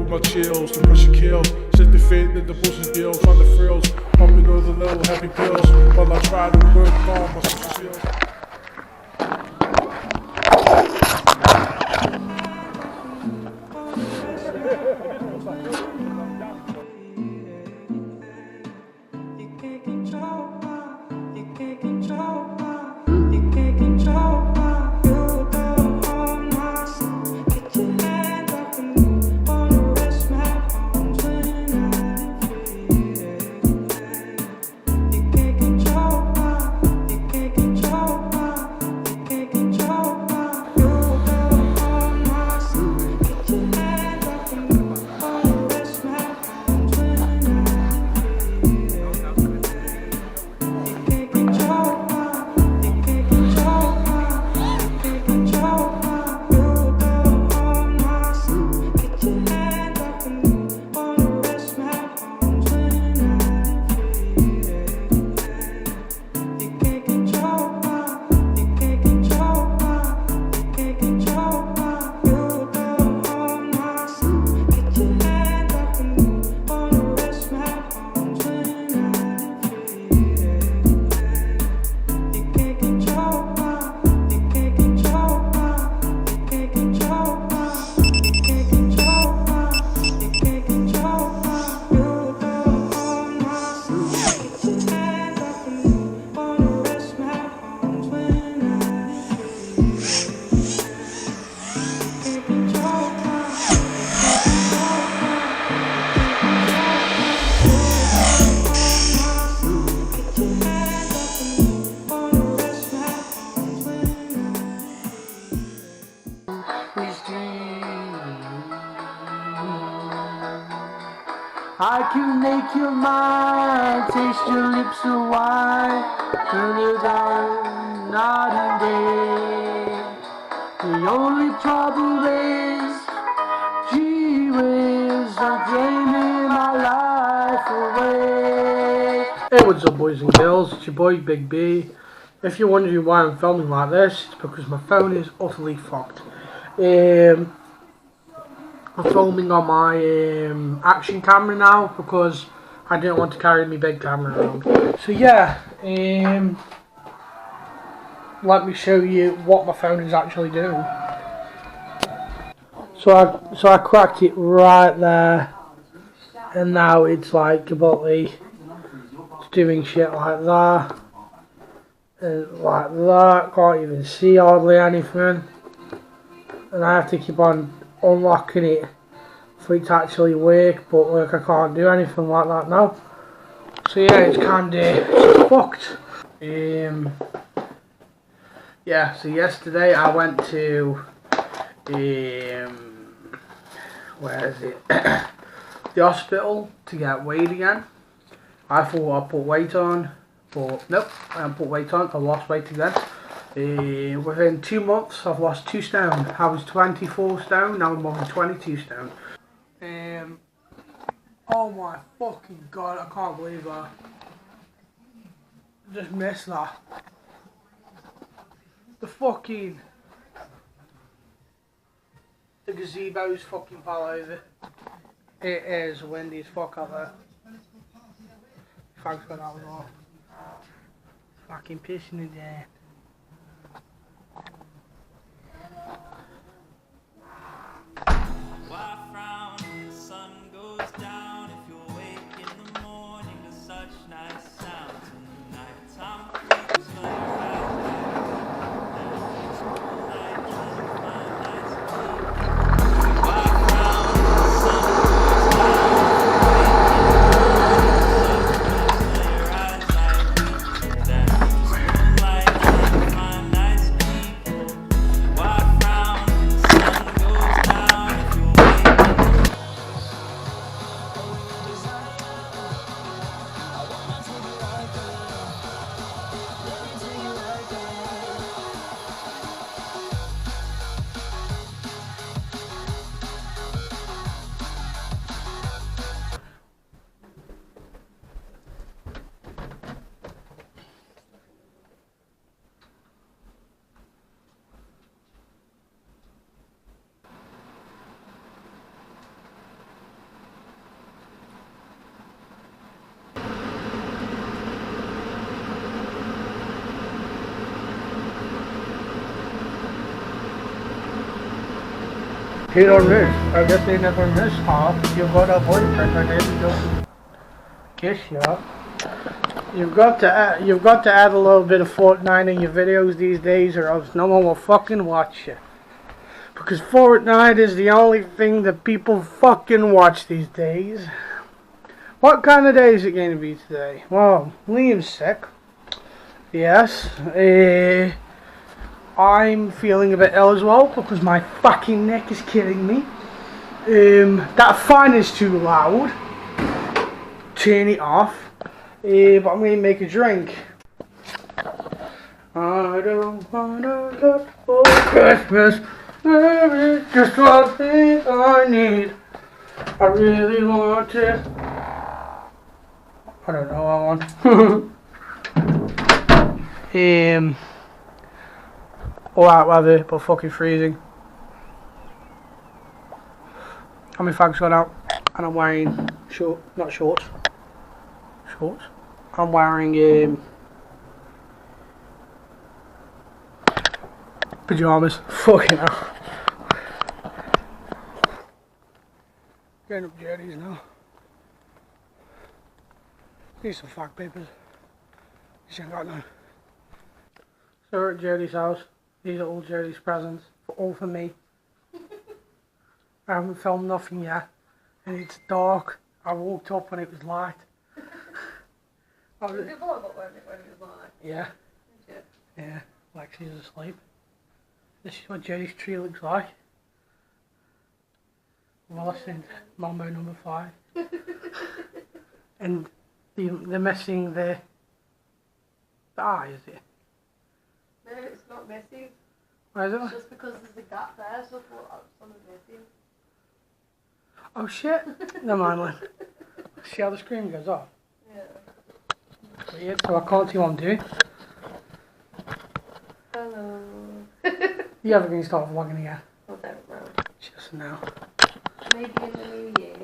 with my chills, the pressure kills. Set the fit that the bullshit deals, find the thrills. Popping all the little happy pills while I try to work on my social skills. I can make your mind taste your lips of wine, turn it down night and day. The only trouble is, gee whiz, I'm dreaming my life away. Hey, what's up, boys and girls? It's your boy Big B. If you're wondering why I'm filming like this, it's because my phone is utterly fucked. I'm filming on my action camera now because I didn't want to carry my big camera around. So yeah, let me show you what my phone is actually doing. So I cracked it right there, and now it's like completely doing shit like that, and like that. Can't even see hardly anything, and I have to keep on unlocking it for it to actually work, but like I can't do anything like that now. So yeah, it's kinda fucked. Yeah, so yesterday I went to where is it? The hospital to get weighed again. I thought I put weight on, but nope, I haven't put weight on. I lost weight again. Within 2 months I've lost 2 stone. I was 24 stone, now I'm only 22 stone. Oh my fucking god, I can't believe that. Just missed that. The gazebo's fucking fell over. It is windy as fuck out there. Thanks for that was off. Fucking pissing it down. You don't miss. I guess they never miss, huh? You've got a boyfriend, I guess you don't. Guess yeah. You've got to add a little bit of Fortnite in your videos these days, or else no one will fucking watch you. Because Fortnite is the only thing that people fucking watch these days. What kind of day is it going to be today? Well, Liam's sick. Yes. I'm feeling a bit ill as well because my fucking neck is killing me. That fan is too loud. Turn it off. But I'm going to make a drink. I don't wanna look for Christmas. Maybe just one thing I need. I really want to. I don't know. I want. Alright weather, but fucking freezing. And my fag's gone out, and I'm wearing not shorts. I'm wearing pyjamas. Fucking hell. Getting up jerseys now. Need some fag papers. She ain't got none. So we're at Jerry's house. These are all Jerry's presents, all for me. I haven't filmed nothing yet, and it's dark. I woke up when it was light. Did you vlog up when it was light? Yeah. Yeah, like she's asleep. This is what Jerry's tree looks like. Well, I sent Mambo number 5. And they're missing the eye, is it? No, it's not missing. Why is it? It's just because there's a gap there, so I thought something's missing. Oh shit! Never mind then. See how the screen goes off? Yeah. Weird, so I can't see what I'm doing. Hello. You ever going to start vlogging again? I don't know. Just now. Maybe in the new year.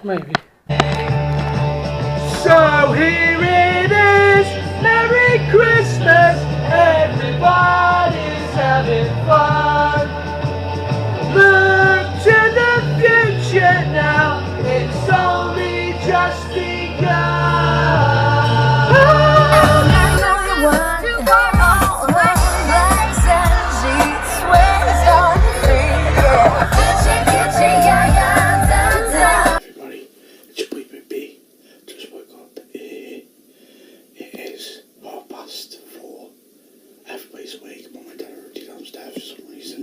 Maybe. So here it is! Merry Christmas! Everybody's having fun! Look to the future now, it's only just begun! Everybody, it's your boy B. Just woke up. It is 4:30. Everybody's awake. Mum and Dad are already downstairs for some reason.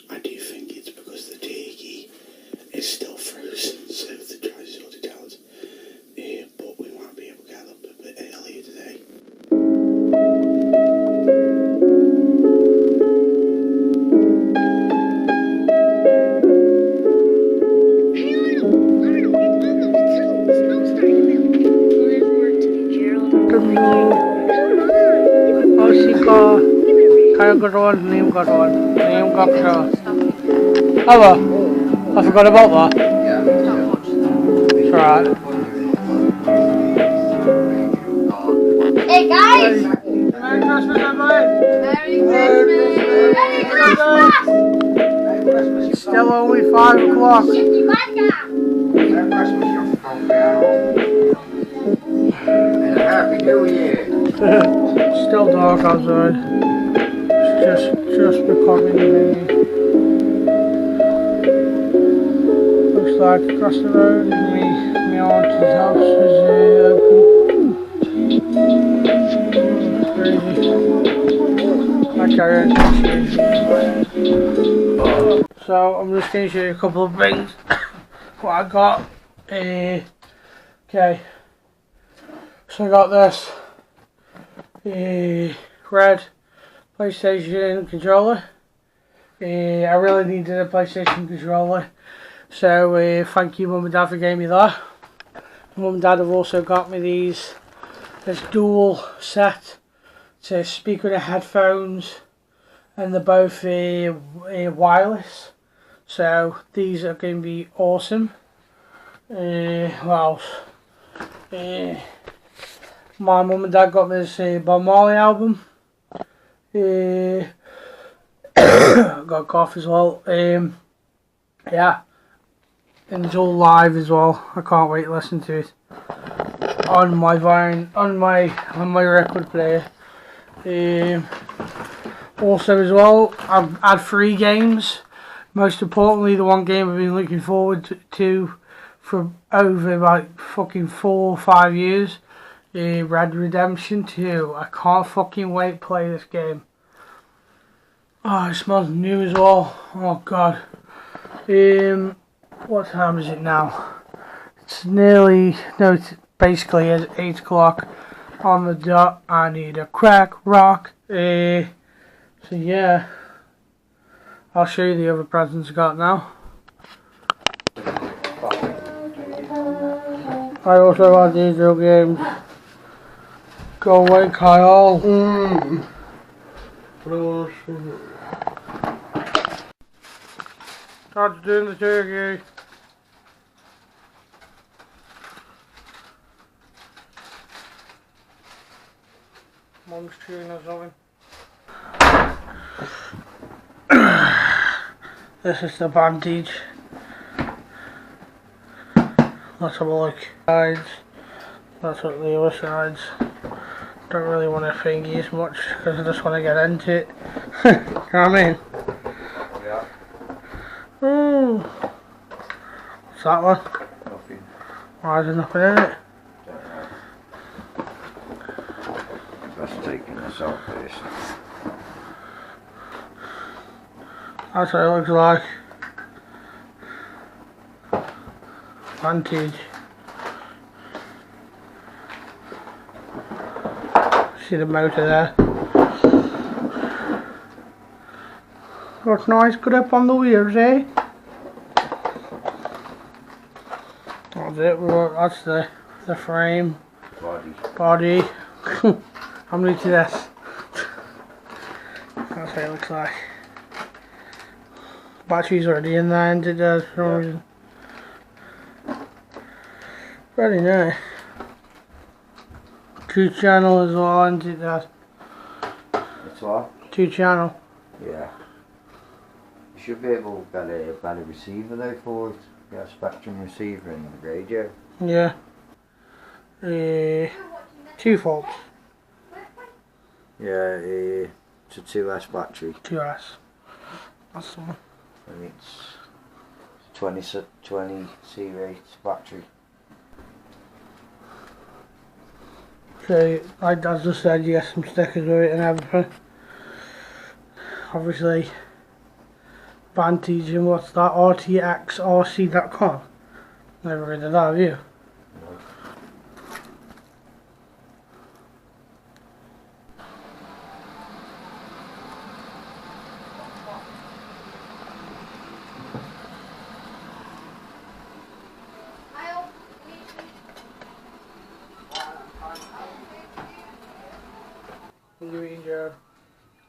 I do think it's because the turkey is still frozen, so the dry sorted out. But we might be able to get up a bit earlier today. I got one, Liam got one. Liam got two. Oh well, I forgot about that. It's alright. Hey guys! Merry Christmas, everybody! Merry Christmas! Merry Christmas! It's still only 5 o'clock. Happy New Year! Still dark outside. It's just becoming looks like across the road my auntie's house is open. Crazy. I carry on. So I'm just going to show you a couple of things what I got. Okay. So I got this red PlayStation controller. I really needed a PlayStation controller, so thank you Mum and Dad for giving me that. Mum and Dad have also got me this dual set to speak with the headphones, and they're both wireless, so these are going to be awesome. What else? My mum and dad got me this Bob Marley album. Got a cough as well. Yeah, and it's all live as well. I can't wait to listen to it on my on my record player. Also as well, I've had 3 games. Most importantly, the one game I've been looking forward to for over like fucking 4 or 5 years. Red Dead Redemption 2. I can't fucking wait to play this game. Oh, it smells new as well. Oh god. What time is it now? It's nearly, no, it's basically at 8 o'clock on the dot. I need a crack rock. So yeah, I'll show you the other presents I got now. I also have these little games. Go away, Kyle. Start doing the turkey. Mom's chewing or something. This is the bandage. Let's have a look. Sides. That's what the other sides. Don't really want to thingy as much because I just want to get into it. You know what I mean? Yeah. What's that one? Nothing. Why is there nothing in it? Just taking this out first. That's what it looks like. Vantage. See the motor there. Looks nice, good up on the wheels, eh? That's it, that's the frame. Body. I'm new to this. That's what it looks like. Battery's already in there, and it does for some reason. Very nice. 2 channel as well, and it does. It's what? 2 channel. Yeah. You should be able to get a better receiver though for it. Yeah, Spectrum receiver in the radio. Yeah. 2 volts. Yeah, it's a 2S battery. 2S. That's the one. And it's 20 C8 battery. So, like I just said, you get some stickers with it and everything. Obviously, Vantage and what's that? RTXRC.com. Never heard of that, have you? What are you eating, Jared?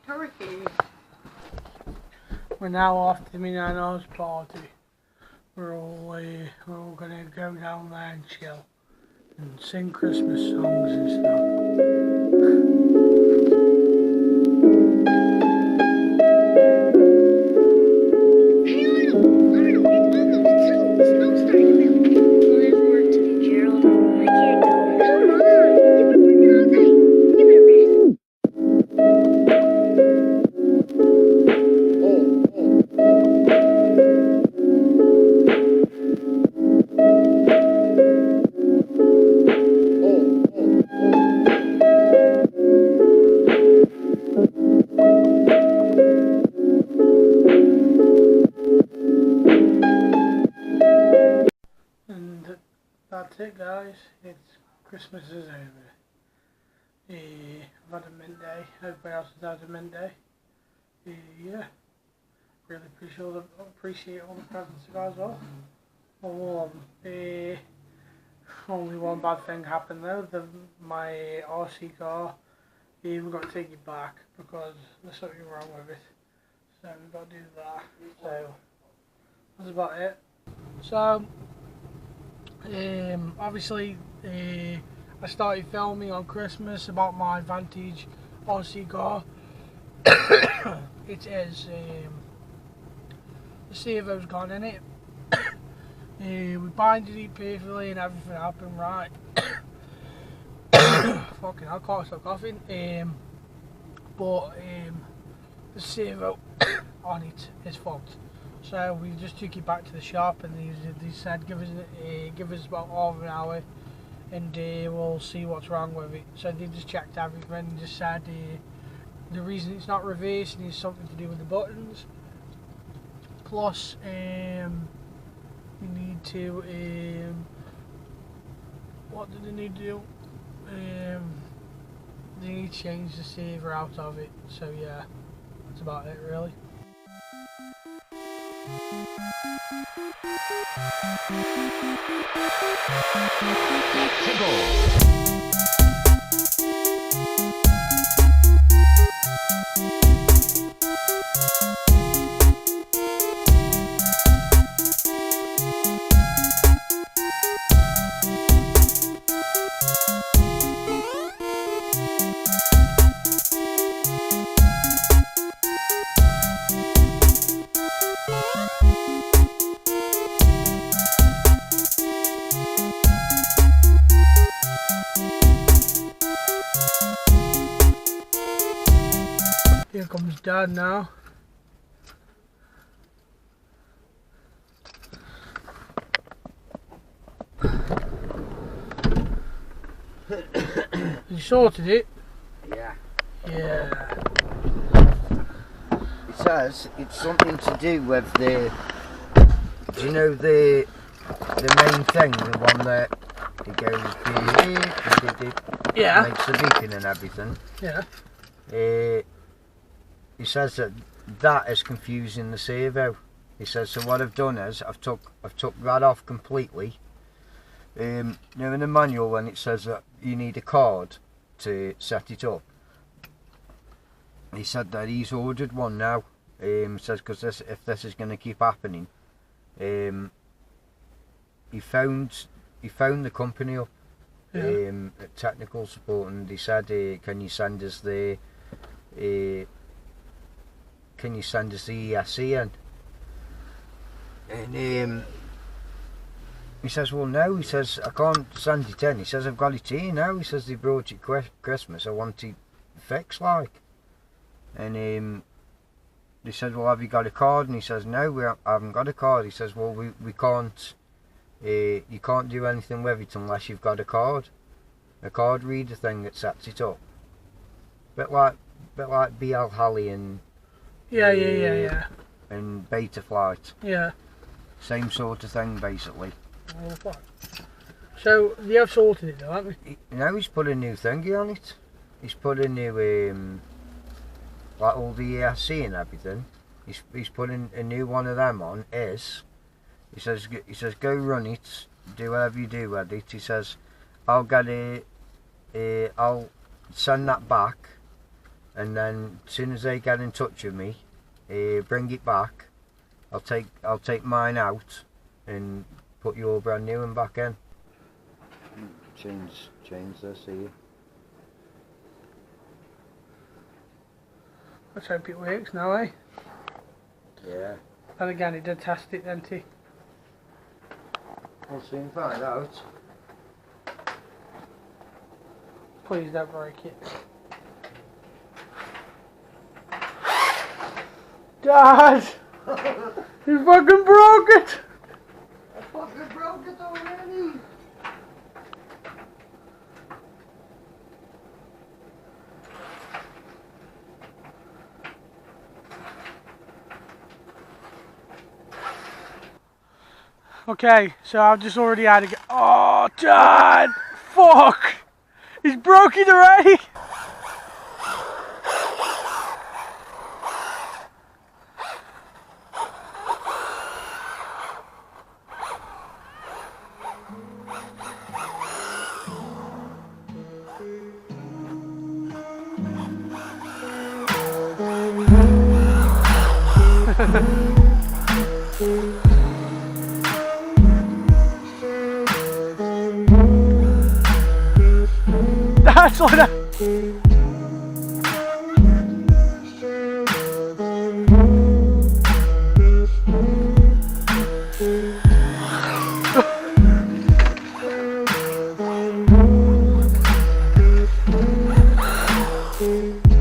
Turkey. We're now off to my nana's party. We're all gonna go down there and chill and sing Christmas songs and stuff. And that's it, guys. It's Christmas is over. I've had a mint day. Everybody else has had a mint day. Yeah. Really appreciate all the presents you guys got. All of them. Only one bad thing happened though. My RC car, we've got to take it back because there's something wrong with it. So we've got to do that. So that's about it. So obviously I started filming on Christmas about my Vantage RC car. it is the servo's gone in it. We binded it perfectly and everything happened right. Fucking hell, I can't stop coughing. But the servo on it is fucked. So we just took it back to the shop and they said give us about half an hour and we'll see what's wrong with it. So they just checked everything and just said the reason it's not reversing is something to do with the buttons. Plus we need to what do they need to do? They need to change the servo out of it. So yeah, that's about it really. Here comes Dad now. You sorted it? Yeah. Yeah. It says it's something to do with the. Do you know the main thing, the one that it goes Yeah. makes the beacon and everything. Yeah. He says that is confusing the servo. He says so. What I've done is I've took that off completely. You know, in the manual when it says that you need a card to set it up. He said that he's ordered one now. He says because if this is going to keep happening, he found the company up, at technical support, and he said, "Can you send us the ESC in?" And he says, "Well, no." He says, "I can't send it in." He says, "I've got it here now." He says, "They brought it Christmas. I want it fixed, like." And they said, "Well, have you got a card?" And he says, "No, I haven't got a card." He says, "Well, we can't. You can't do anything with it unless you've got a card reader thing that sets it up. Bit like BL Halley and Yeah. and Beta Flight. Yeah. Same sort of thing, basically." Oh, fuck. So they have sorted it though, haven't they? Now he's put a new thingy on it. He's put a new like all the ESC and everything. He's putting a new one of them on. He says go run it, do whatever you do with it. He says I'll get I'll send that back, and then as soon as they get in touch with me, bring it back. I'll take mine out and put your brand new one back in. Change this here. Let's hope it works now, eh? Yeah. And again, it did test it, didn't he? We'll soon find out. Please don't break it. Dad! You fucking broke it! I fucking broke it already! Okay, so I've just already had to go. Oh, Dad! Fuck! He's broke it already! That's what I...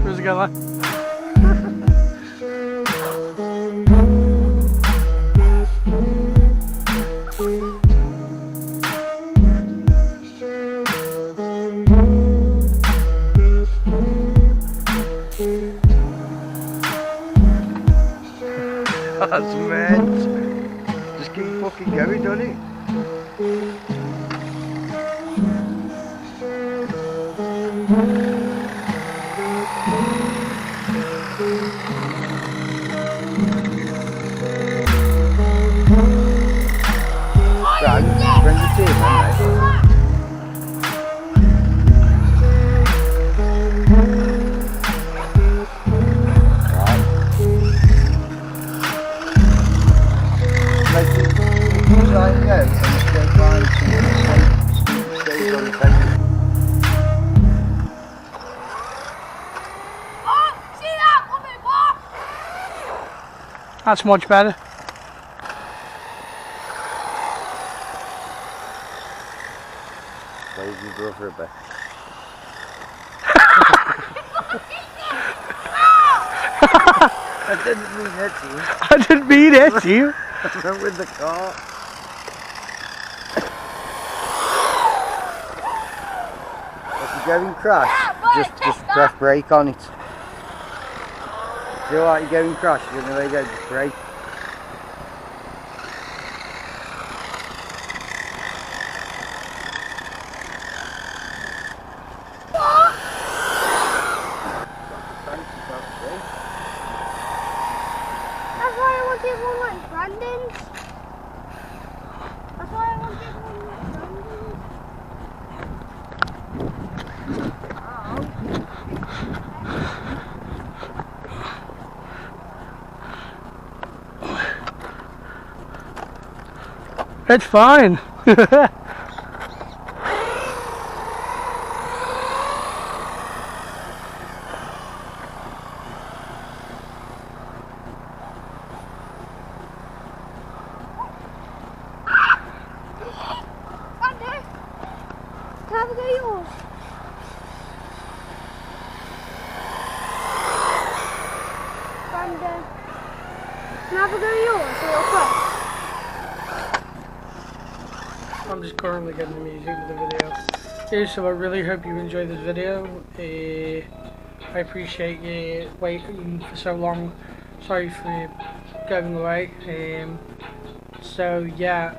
Where's it going? That's meant. Just keep fucking going, don't it? Bring the team in, mate. That's much better. Wave your brother a bit. I didn't mean it to you. I didn't mean it, you. I'm with the car. If you go in crash, just press brake on it. Feel like you're going crash, you're going to let go, just brake. That's why I wanted one like Brandon's. That's why I wanted one like Brandon's. It's fine. Brandon, can I have a go at yours? Brandon, can I have a go at yours real quick? I'm just currently getting the music for the video. So I really hope you enjoyed this video. I appreciate you waiting for so long. Sorry for going away. So yeah,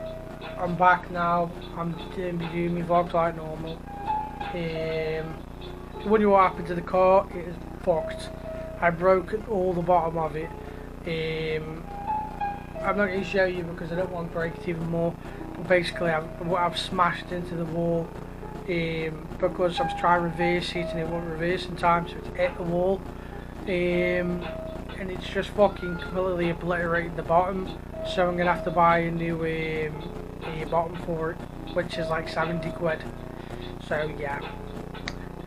I'm back now. I'm going to be doing my vlogs like normal. I wonder what happened to the car. It is fucked. I broke all the bottom of it. I'm not going to show you because I don't want to break it even more. But basically, I've smashed into the wall because I was trying to reverse it and it won't reverse in time, so it's hit the wall. And it's just fucking completely obliterated the bottom. So I'm going to have to buy a new bottom for it, which is like 70 quid. So yeah.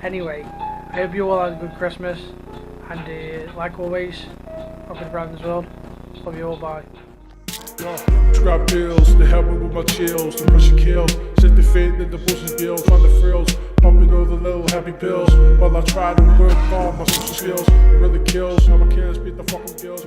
Anyway, I hope you all had a good Christmas. And like always, welcome to Brandon's World. Love you all, bye. Scrap bills, they help me with my chills, the pressure kills. Set the fit that the bullshit bills, find the frills. Popping all the little happy pills while I try to work on my social skills. It really kills, how I can't beat the fucking bills.